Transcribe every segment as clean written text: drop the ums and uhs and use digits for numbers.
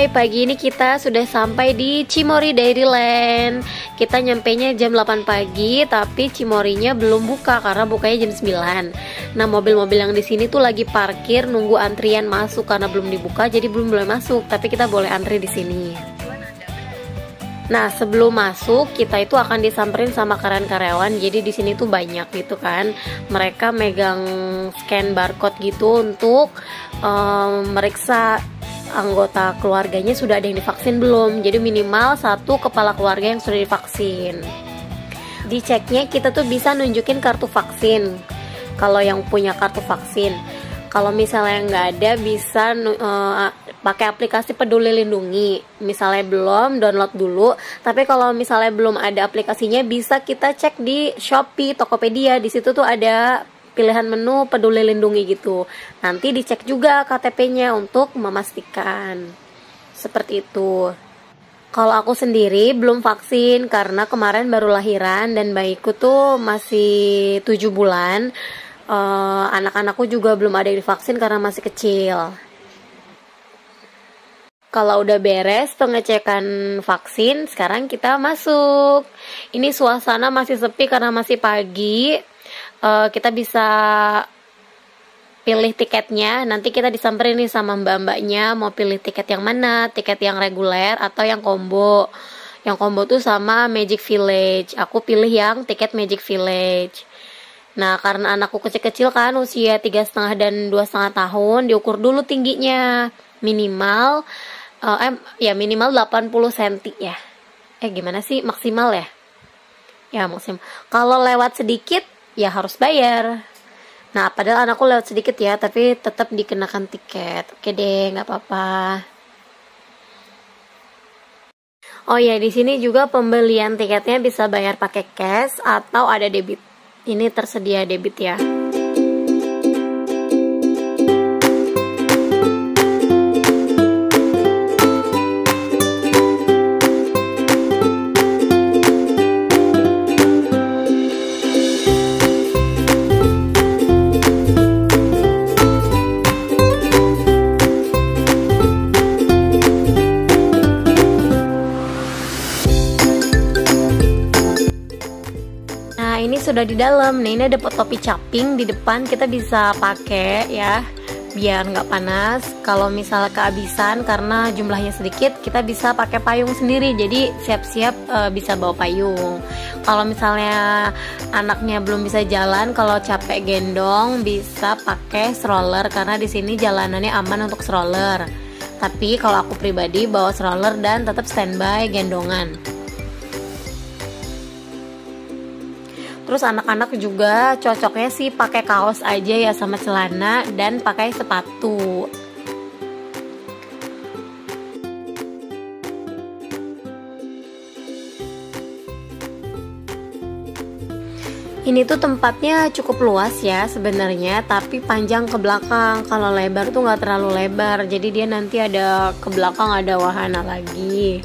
pagi ini kita sudah sampai di Cimory Dairyland. Kita nyampainya jam 8 pagi, tapi Cimorynya belum buka karena bukanya jam 9. Nah, mobil-mobil yang di sini tuh lagi parkir nunggu antrian masuk karena belum dibuka, jadi belum boleh masuk, tapi kita boleh antri di sini. Nah, sebelum masuk kita itu akan disamperin sama karyawan. Jadi di sini tuh banyak gitu kan. Mereka megang scan barcode gitu untuk meriksa anggota keluarganya sudah ada yang divaksin belum. Jadi minimal satu kepala keluarga yang sudah divaksin. Diceknya kita tuh bisa nunjukin kartu vaksin kalau yang punya kartu vaksin. Kalau misalnya nggak ada, bisa pakai aplikasi Peduli Lindungi. Misalnya belum, download dulu. Tapi kalau misalnya belum ada aplikasinya, bisa kita cek di Shopee, Tokopedia. Di situ tuh ada pilihan menu Peduli Lindungi gitu. Nanti dicek juga KTP-nya untuk memastikan. Seperti itu. Kalau aku sendiri belum vaksin karena kemarin baru lahiran dan bayiku tuh masih 7 bulan. Anak-anakku juga belum ada yang divaksin karena masih kecil. Kalau udah beres pengecekan vaksin, sekarang kita masuk. Ini suasana masih sepi karena masih pagi. Kita bisa pilih tiketnya. Nanti kita disamperin nih sama mbak-mbaknya mau pilih tiket yang mana, tiket yang reguler atau yang combo. Yang combo tuh sama Magic Village. Aku pilih yang tiket Magic Village. Nah, karena anakku kecil-kecil kan, usia 3,5 dan 2,5 tahun, diukur dulu tingginya. Minimal minimal 80 cm ya. Gimana sih? Maksimal ya? Ya, maksimal. Kalau lewat sedikit, ya harus bayar. Nah, padahal anakku lewat sedikit ya, tapi tetap dikenakan tiket. Oke deh, nggak apa-apa. Oh ya, di sini juga pembelian tiketnya bisa bayar pakai cash atau ada debit. Ini tersedia debit ya. Ini sudah di dalam. Nah, ini ada topi caping di depan, kita bisa pakai ya biar nggak panas. Kalau misalnya kehabisan karena jumlahnya sedikit, kita bisa pakai payung sendiri, jadi siap-siap bisa bawa payung. Kalau misalnya anaknya belum bisa jalan, kalau capek gendong bisa pakai stroller karena di sini jalanannya aman untuk stroller. Tapi kalau aku pribadi bawa stroller dan tetap standby gendongan. Terus anak-anak juga cocoknya sih pakai kaos aja ya sama celana dan pakai sepatu. Ini tuh tempatnya cukup luas ya sebenarnya, tapi panjang ke belakang. Kalau lebar tuh nggak terlalu lebar, jadi dia nanti ada ke belakang ada wahana lagi.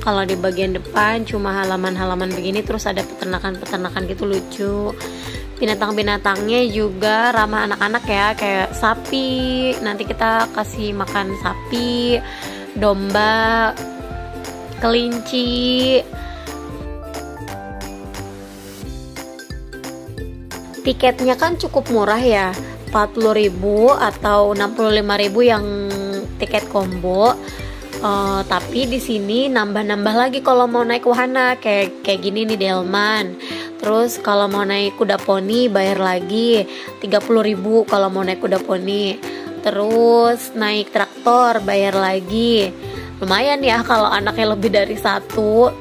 Kalau di bagian depan cuma halaman-halaman begini, terus ada peternakan-peternakan gitu lucu. Binatang-binatangnya juga ramah anak-anak ya, kayak sapi. Nanti kita kasih makan sapi, domba, kelinci. Tiketnya kan cukup murah ya, 40.000 atau 65.000 yang tiket combo. Tapi di sini nambah-nambah lagi kalau mau naik wahana kayak gini nih delman. Terus kalau mau naik kuda poni bayar lagi 30.000 kalau mau naik kuda poni. Terus naik traktor bayar lagi. Lumayan ya kalau anaknya lebih dari satu.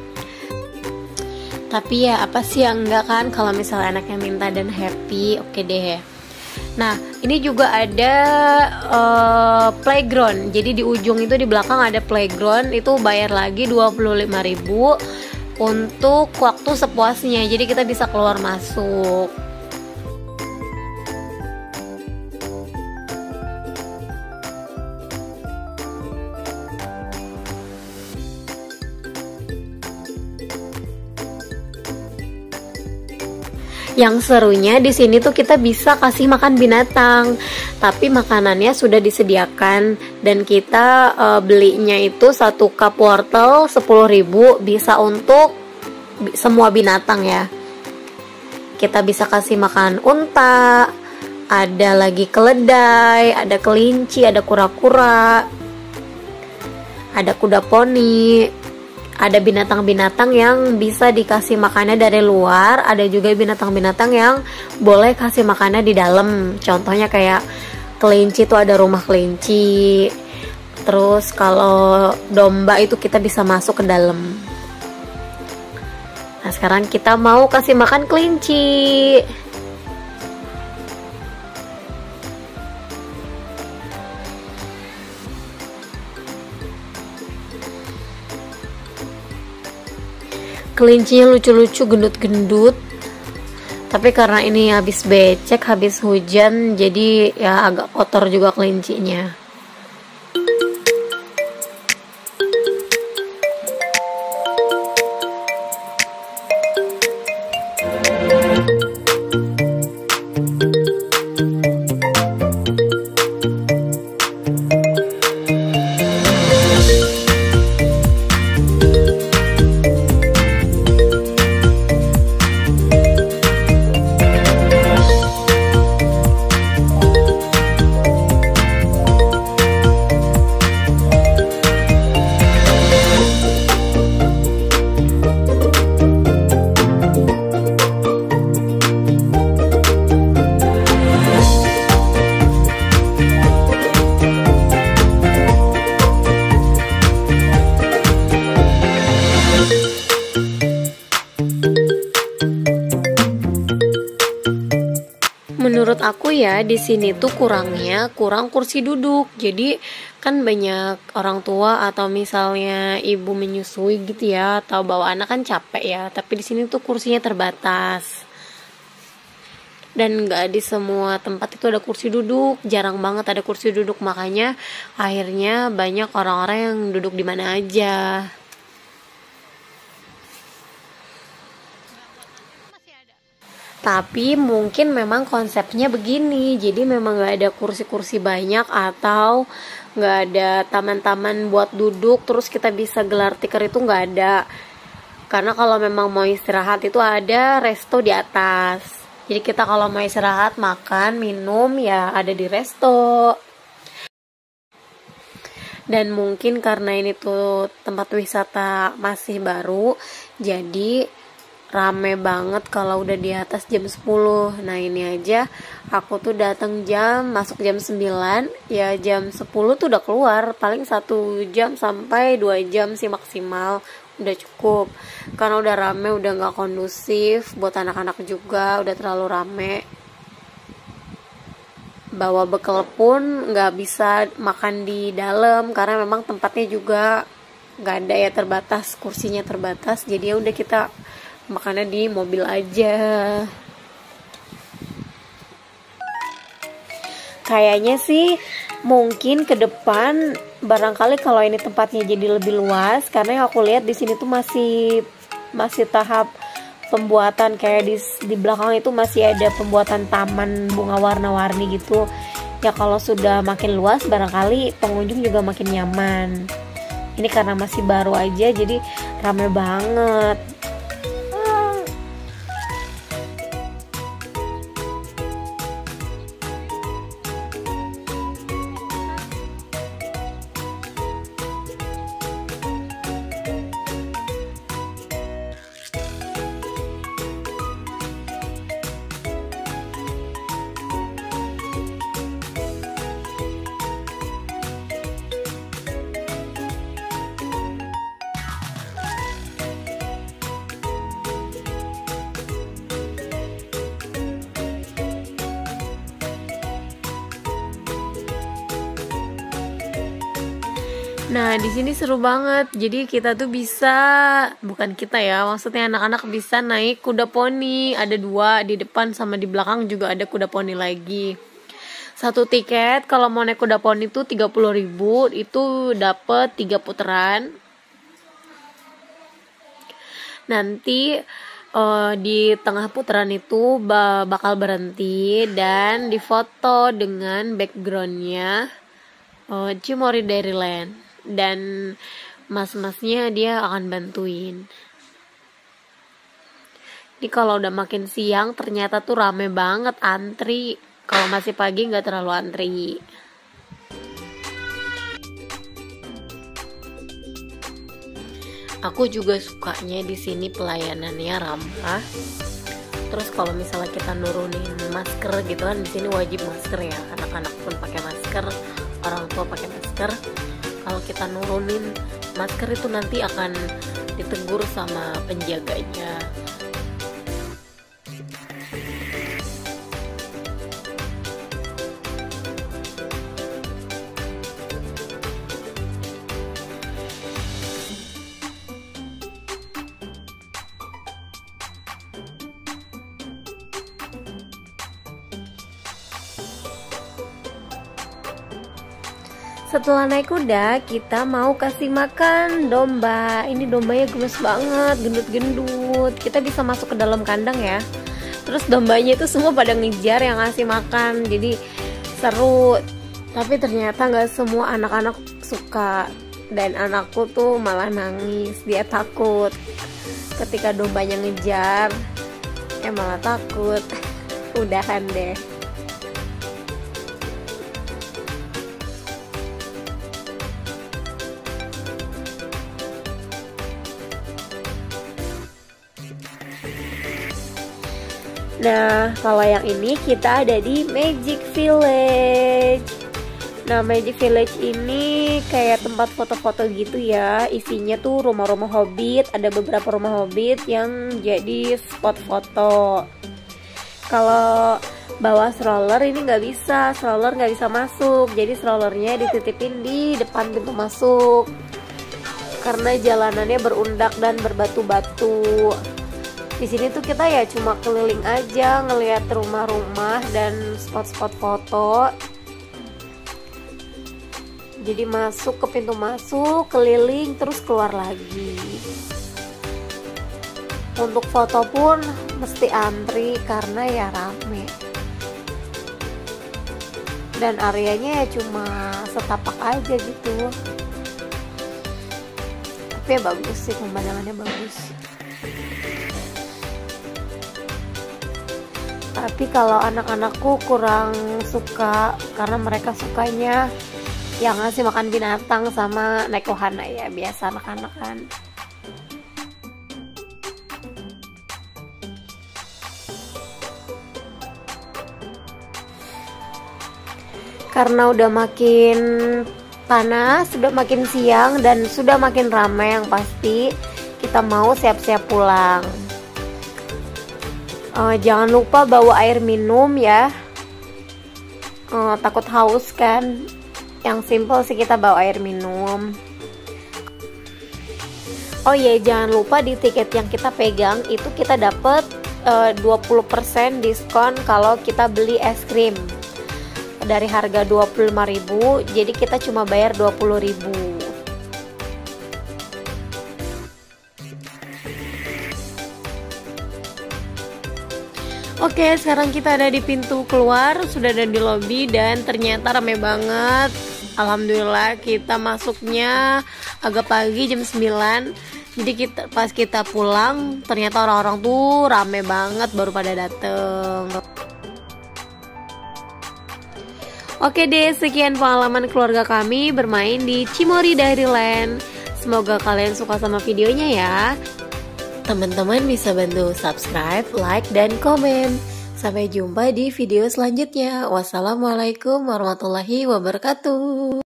Tapi ya apa sih yang enggak kan kalau misalnya anaknya minta dan happy, oke deh. Nah, ini juga ada playground. Jadi di ujung itu di belakang ada playground, itu bayar lagi 25.000 untuk waktu sepuasnya. Jadi kita bisa keluar masuk. Yang serunya di sini tuh kita bisa kasih makan binatang, tapi makanannya sudah disediakan dan kita belinya itu 1 cup wortel 10.000, bisa untuk semua binatang ya. Kita bisa kasih makan unta, ada lagi keledai, ada kelinci, ada kura-kura, ada kuda poni. Ada binatang-binatang yang bisa dikasih makannya dari luar, ada juga binatang-binatang yang boleh kasih makannya di dalam. Contohnya kayak kelinci itu ada rumah kelinci. Terus kalau domba itu kita bisa masuk ke dalam. Nah, sekarang kita mau kasih makan kelinci. Kelincinya lucu-lucu, gendut-gendut. Tapi karena ini habis becek, habis hujan, jadi ya agak kotor juga kelincinya. Menurut aku ya di sini tuh kurang kursi duduk. Jadi kan banyak orang tua atau misalnya ibu menyusui gitu ya, atau bawa anak kan capek ya. Tapi di sini tuh kursinya terbatas. Dan nggak di semua tempat itu ada kursi duduk, jarang banget ada kursi duduk, makanya akhirnya banyak orang-orang yang duduk di mana aja. Tapi mungkin memang konsepnya begini, jadi memang nggak ada kursi-kursi banyak atau nggak ada taman-taman buat duduk terus kita bisa gelar tikar, itu nggak ada. Karena kalau memang mau istirahat itu ada resto di atas, jadi kita kalau mau istirahat makan minum ya ada di resto. Dan mungkin karena ini tuh tempat wisata masih baru, jadi rame banget kalau udah di atas jam 10. Nah ini aja aku tuh datang masuk jam 9, ya jam 10 tuh udah keluar, paling 1 jam sampai 2 jam sih maksimal, udah cukup. Karena udah rame, udah gak kondusif buat anak-anak juga, udah terlalu rame. Bawa bekal pun gak bisa makan di dalam karena memang tempatnya juga gak ada ya, terbatas, kursinya terbatas. Jadi ya udah kita makannya di mobil aja. Kayaknya sih mungkin ke depan barangkali kalau ini tempatnya jadi lebih luas, karena yang aku lihat di sini tuh masih tahap pembuatan, kayak di belakang itu masih ada pembuatan taman bunga warna-warni gitu. Ya kalau sudah makin luas barangkali pengunjung juga makin nyaman. Ini karena masih baru aja jadi rame banget. Nah, di sini seru banget. Jadi kita tuh bisa, bukan kita ya, maksudnya anak-anak bisa naik kuda poni. Ada 2 di depan sama di belakang juga ada kuda poni lagi. 1 tiket kalau mau naik kuda poni itu 30.000, itu dapet 3 putaran. Nanti di tengah putaran itu bakal berhenti dan difoto dengan backgroundnya Cimory Dairyland, dan mas-masnya dia akan bantuin. Ini kalau udah makin siang ternyata tuh rame banget antri. Kalau masih pagi nggak terlalu antri. Aku juga sukanya di sini pelayanannya ramah. Terus kalau misalnya kita nurunin masker gitu kan, di sini wajib masker ya. Anak-anak pun pakai masker, orang tua pakai masker. Kalau kita nurunin masker itu nanti akan ditegur sama penjaganya. Setelah naik kuda, kita mau kasih makan domba. Ini dombanya gemes banget, gendut-gendut. Kita bisa masuk ke dalam kandang ya. Terus dombanya itu semua pada ngejar yang ngasih makan. Jadi seru. Tapi ternyata nggak semua anak-anak suka. Dan anakku tuh malah nangis. Dia takut ketika dombanya ngejar. Malah takut. Udahan deh. Nah, kalau yang ini kita ada di Magic Village. Nah, Magic Village ini kayak tempat foto-foto gitu ya. Isinya tuh rumah-rumah hobbit. Ada beberapa rumah hobbit yang jadi spot foto. Kalau bawa stroller ini nggak bisa. Stroller nggak bisa masuk. Jadi strollernya dititipin di depan pintu masuk. Karena jalanannya berundak dan berbatu-batu. Di sini tuh kita ya cuma keliling aja, ngelihat rumah-rumah dan spot-spot foto. Jadi masuk ke pintu masuk, keliling, terus keluar lagi. Untuk foto pun mesti antri karena ya rame. Dan areanya ya cuma setapak aja gitu. Tapi ya bagus sih, pemandangannya bagus. Tapi kalau anak-anakku kurang suka karena mereka sukanya yang ngasih makan binatang sama naik wahana ya, biasa anak-anak kan. Karena udah makin panas, sudah makin siang dan sudah makin ramai yang pasti, kita mau siap-siap pulang. Jangan lupa bawa air minum ya. Takut haus kan. Yang simple sih kita bawa air minum. Oh iya, jangan lupa di tiket yang kita pegang itu kita dapat 20% diskon kalau kita beli es krim. Dari harga 25.000, jadi kita cuma bayar 20.000. Oke, sekarang kita ada di pintu keluar, sudah ada di lobi dan ternyata rame banget. Alhamdulillah kita masuknya agak pagi jam 9. Jadi pas kita pulang ternyata orang-orang tuh rame banget baru pada dateng. Oke deh, sekian pengalaman keluarga kami bermain di Cimory Dairyland. Semoga kalian suka sama videonya ya. Teman-teman bisa bantu subscribe, like, dan komen. Sampai jumpa di video selanjutnya. Wassalamualaikum warahmatullahi wabarakatuh.